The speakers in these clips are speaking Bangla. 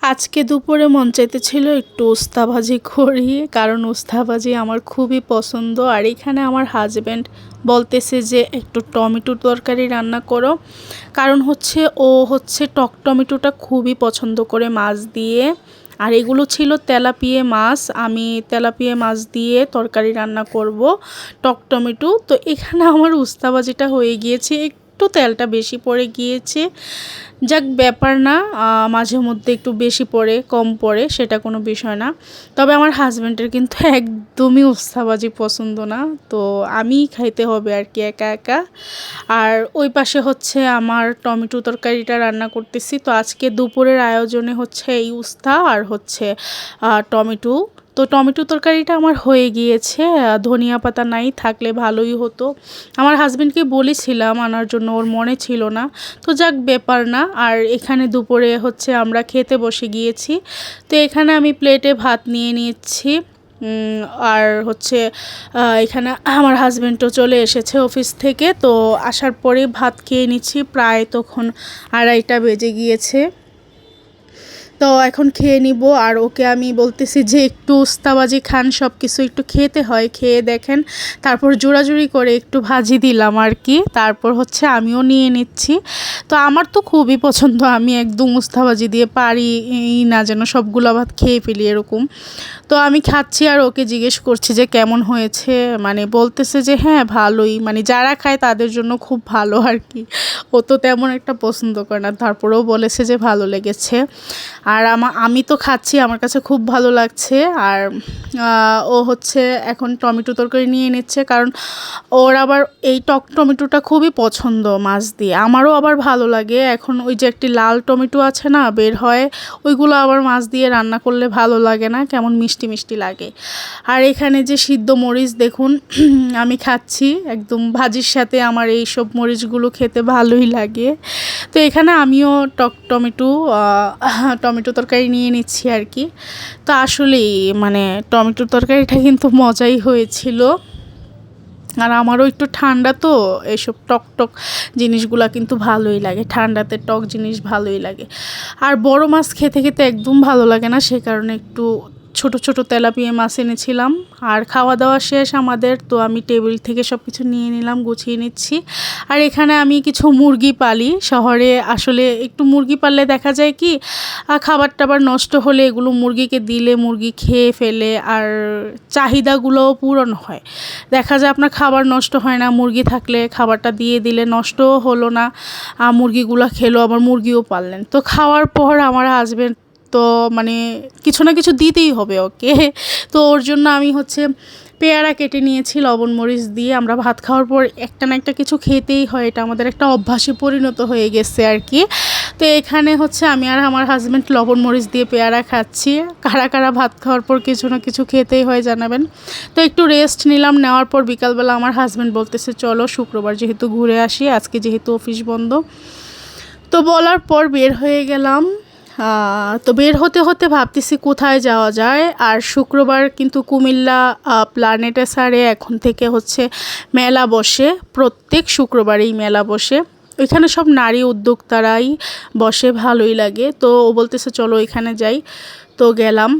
আজকে দুপুরে মন চাইতেছিল একটু উস্তা ভাজি করি, কারণ উস্তা ভাজি আমার খুবই পছন্দ। আর এখানে আমার হাজব্যান্ড বলতেছে যে একটু টমেটোর তরকারি রান্না করো, কারণ ও টক টমেটোটা খুবই পছন্দ করে মাছ দিয়ে। আর এগুলো ছিল তেলাপিয়া মাছ, আমি তেলাপিয়া মাছ দিয়ে তরকারি রান্না করব টক টমেটো। তো এখানে আমার উস্তা ভাজিটা হয়ে গিয়েছে, একটু তেলটা বেশি পড়ে গিয়েছে, যাক ব্যাপার না। মাঝে মধ্যে একটু বেশি পড়ে কম পড়ে সেটা কোনো বিষয় না। তবে আমার হাজব্যান্ডের কিন্তু একদমই উস্তাভাজি পছন্দ না, তো আমিই খাইতে হবে আর কি একা একা। আর ওই পাশে আমার টমেটো তরকারিটা রান্না করতেছি। তো আজকে দুপুরের আয়োজনে এই উস্তা আর টমেটো। তো টমেটো তরকারিটা আমার হয়ে গিয়েছে, ধনিয়া পাতা নাই, থাকলে ভালোই হতো। আমার হাজব্যান্ডকে বলেছিলাম আনার জন্য, ওর মনে ছিল না, তো যাক ব্যাপার না। আর এখানে দুপুরে আমরা খেতে বসে গিয়েছি। তো এখানে আমি প্লেটে ভাত নিয়ে নিচ্ছি। আর এখানে আমার হাজব্যান্ডও চলে এসেছে অফিস থেকে, তো আসার পরে ভাত খেয়ে নিচ্ছি। প্রায় তখন 2:30 বেজে গিয়েছে। তো এখন খেয়ে নিব। আর ওকে আমি বলতেছি যে একটু উস্তাভাজি খান, সব কিছু একটু খেতে হয়, খেয়ে দেখেন। তারপর জোড়াজুড়ি করে একটু ভাজি দিলাম আর কি। তারপর আমিও নিয়ে নিচ্ছি। তো আমার তো খুবই পছন্দ, আমি একদম উস্তাভাজি দিয়ে পারি না যেন সবগুলো ভাত খেয়ে ফেলি এরকম। তো আমি খাচ্ছি আর ওকে জিজ্ঞেস করছি যে কেমন হয়েছে, মানে বলতেছে যে হ্যাঁ ভালোই, মানে যারা খায় তাদের জন্য খুব ভালো আর কি। ও তো তেমন একটা পছন্দ করে না, তারপরেও বলেছে যে ভালো লেগেছে। আর আমি তো খাচ্ছি, আমার কাছে খুব ভালো লাগছে। আর ও এখন টমেটো তরকারি নিয়ে নিচ্ছে, কারণ ওর আবার এই টক টমেটোটা খুবই পছন্দ মাছ দিয়ে। আমারও আবার ভালো লাগে। এখন ওই যে একটি লাল টমেটো আছে না বের হয়, ওইগুলো আবার মাছ দিয়ে রান্না করলে ভালো লাগে না, কেমন মিষ্টি মিষ্টি লাগে। আর এখানে যে সিদ্ধ মরিচ দেখুন আমি খাচ্ছি একদম ভাজির সাথে, আমার এই সব মরিচগুলো খেতে ভালোই লাগে। তো এখানে আমিও টমেটো তরকারি নিয়ে নিচ্ছি আর কি। তো আসলেই মানে টমেটোর তরকারিটা কিন্তু মজাই হয়েছিল। আর আমারও একটু ঠান্ডা, তো এইসব টক টক জিনিসগুলা কিন্তু ভালোই লাগে, ঠান্ডাতে টক জিনিস ভালোই লাগে। আর বড় মাছ খেতে খেতে একদম ভালো লাগে না, সে কারণে একটু ছোট ছোট তেলাপিয়া মাছ এনেছিলাম। আর খাওয়া দাওয়া শেষ আমাদের, তো আমি টেবিল থেকে সব কিছু নিয়ে নিলাম, গুছিয়ে নিচ্ছি। আর এখানে আমি কিছু মুরগি পালি শহরে। আসলে একটু মুরগি পাললে দেখা যায় কি, খাবার টাবার নষ্ট হলে এগুলো মুরগিকে দিলে মুরগি খেয়ে ফেলে, আর চাহিদাগুলোও পূরণ হয়। দেখা যায় আপনার খাবার নষ্ট হয় না, মুরগি থাকলে খাবারটা দিয়ে দিলে নষ্টও হলো না, মুরগিগুলো খেলো, আবার মুরগিও পাললেন। তো খাওয়ার পর আমার হাজব্যান্ড তো মানে কিছু না কিছু দিতেই হবে ওকে। তো ওর জন্য আমি পেয়ারা কেটে নিয়েছি লবণ মরিচ দিয়ে। আমরা ভাত খাওয়ার পর একটা না একটা কিছু খেতেই হয়, এটা আমাদের একটা অভ্যাসে পরিণত হয়ে গেছে আর কি। তো এখানে আমি আর আমার হাজব্যান্ড লবণ মরিচ দিয়ে পেয়ারা খাচ্ছি। কারা কারা ভাত খাওয়ার পর কিছু না কিছু খেতেই হয় জানাবেন। তো একটু রেস্ট নিলাম, নেওয়ার পর বিকালবেলা আমার হাজব্যান্ড বলতেছে চলো শুক্রবার যেহেতু ঘুরে আসি, আজকে যেহেতু অফিস বন্ধ। তো বলার পর বের হয়ে গেলাম। তো বের হতে হতে ভাবতেছি কোথায় যাওয়া যায়। আর শুক্রবার কিন্তু কুমিল্লা প্ল্যানেটেসারে এখন থেকে মেলা বসে, প্রত্যেক শুক্রবারেই মেলা বসে। ওইখানে সব নারী উদ্যোক্তারাই বসে, ভালোই লাগে। তো ও বলতেছে চলো এখানে যাই, তো গেলাম।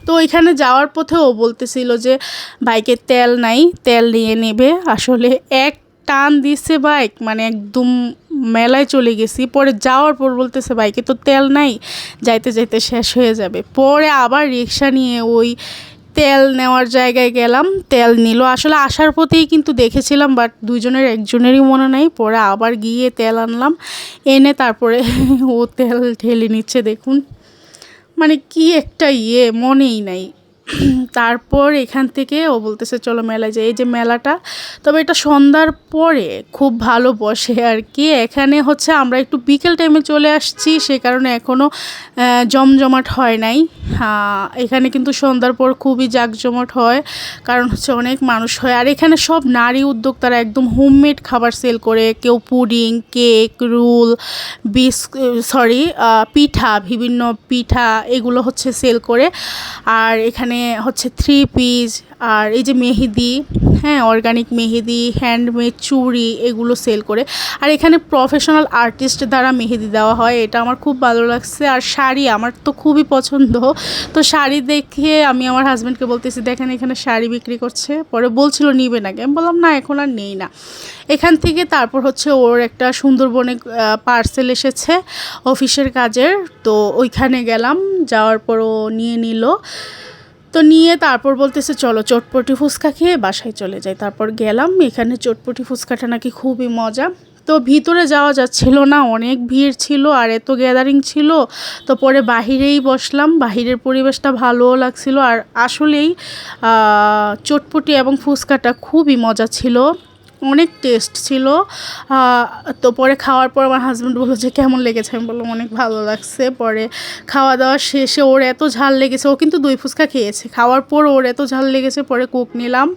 তো ওইখানে যাওয়ার পথে ও বলতেছিল যে বাইকে তেল নাই, তেল নিয়ে নেবে। আসলে এক টান দিচ্ছে বাইক, মানে একদম মেলায় চলে গেছি। পরে যাওয়ার পর বলতেছে বাইকে তো তেল নাই, যাইতে যাইতে শেষ হয়ে যাবে। পরে আবার রিক্সা নিয়ে ওই তেল নেওয়ার জায়গায় গেলাম, তেল নিল। আসলে আসার পথেই কিন্তু দেখেছিলাম, বাট দুইজনের একজনেরই মনে নাই। পরে আবার গিয়ে তেল আনলাম, এনে তারপরে ও তেল ঢেলে নিচ্ছে দেখুন, মানে কি একটা মনেই নাই। তারপর এখান থেকে ও বলতেছে চলো মেলায় যাই। এই যে মেলাটা, তবে এটা সন্ধ্যার পরে খুব ভালো বসে আর কি। এখানে আমরা একটু বিকেল টাইমে চলে আসছি, সে কারণে এখনও জমজমাট হয় নাই। এখানে কিন্তু সন্ধ্যার পর খুবই জাঁকজমট হয়, কারণ অনেক মানুষ হয়। আর এখানে সব নারী উদ্যোক্তারা একদম হোমমেড খাবার সেল করে, কেউ পুডিং, কেক, রোল, পিঠা, বিভিন্ন পিঠা এগুলো সেল করে। আর এখানে 3 পিস, আর এই যে মেহেদি, হ্যাঁ, অর্গানিক মেহেদি, হ্যান্ডমেড চুড়ি এগুলো সেল করে। আর এখানে প্রফেশনাল আর্টিস্ট দ্বারা মেহেদি দেওয়া হয়, এটা আমার খুব ভালো লাগছে। আর শাড়ি আমার তো খুবই পছন্দ, তো শাড়ি দেখে আমি আমার হাজব্যান্ডকে বলতেছি দেখেন এখানে শাড়ি বিক্রি করছে, পরে বলছিল নিবে নাকি, আমি বললাম না এখন আর নেই না। এখান থেকে তারপর হচ্ছে ওর একটা সুন্দরবনে পার্সেল এসেছে অফিসের কাজের, তো ওইখানে গেলাম, যাওয়ার পর ও নিয়ে নিল। তো নিয়ে তারপর বলতেছে চলো চটপটি ফুচকা খেয়ে বাসায় চলে যাই। তারপর গেলাম, এখানে চটপটি ফুচকাটা নাকি খুবই মজা। তো ভিতরে যাওয়া যাচ্ছিল না, অনেক ভিড় ছিল আর এত গ্যাদারিং ছিল। তো পরে বাহিরেই বসলাম, বাহিরের পরিবেশটা ভালোও লাগছিল। আর আসলেই চটপটি এবং ফুচকাটা খুবই মজা ছিল, অনেক টেস্ট ছিল। তো পরে খাওয়ার পর আমার হাজব্যান্ড বললো যে কেমন লেগেছে, আমি বললাম অনেক ভালো লাগছে। পরে খাওয়া দাওয়া শেষে ওর এত ঝাল লেগেছে, ও কিন্তু দই ফুচকা খেয়েছে, খাওয়ার পর ওর এত ঝাল লেগেছে, পরে কোক নিলাম।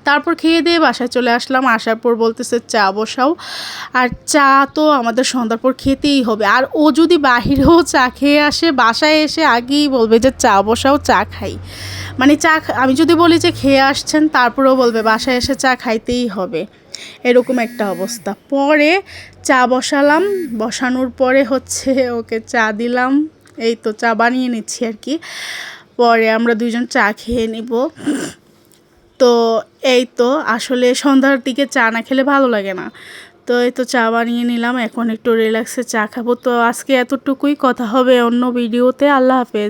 তারপর খেয়ে দিয়ে বাসায় চলে আসলাম। আসার পর বলতেছে চা বসাও, আর চা তো আমাদের সন্ধ্যার পর খেতেই হবে। আর ও যদি বাহিরেও চা খেয়ে আসে, বাসায় এসে আগেই বলবে যে চা বসাও, চা খাই। মানে আমি যদি বলি যে খেয়ে আসছেন, তারপরেও বলবে বাসায় এসে চা খাইতেই হবে, এরকম একটা অবস্থা। পরে চা বসালাম, বসানোর পরে হচ্ছে ওকে চা দিলাম, এই তো চা বানিয়ে নিচ্ছি আর কি। পরে আমরা দুজন চা খেয়ে নিব। তো এই তো আসলে সন্ধ্যার দিকে চা না খেলে ভালো লাগে না। তো এই তো চা বানিয়ে নিলাম, এখন একটু রিল্যাক্সে চা খাবো। তো আজকে এতটুকুই, কথা হবে অন্য ভিডিওতে। আল্লাহ হাফেজ।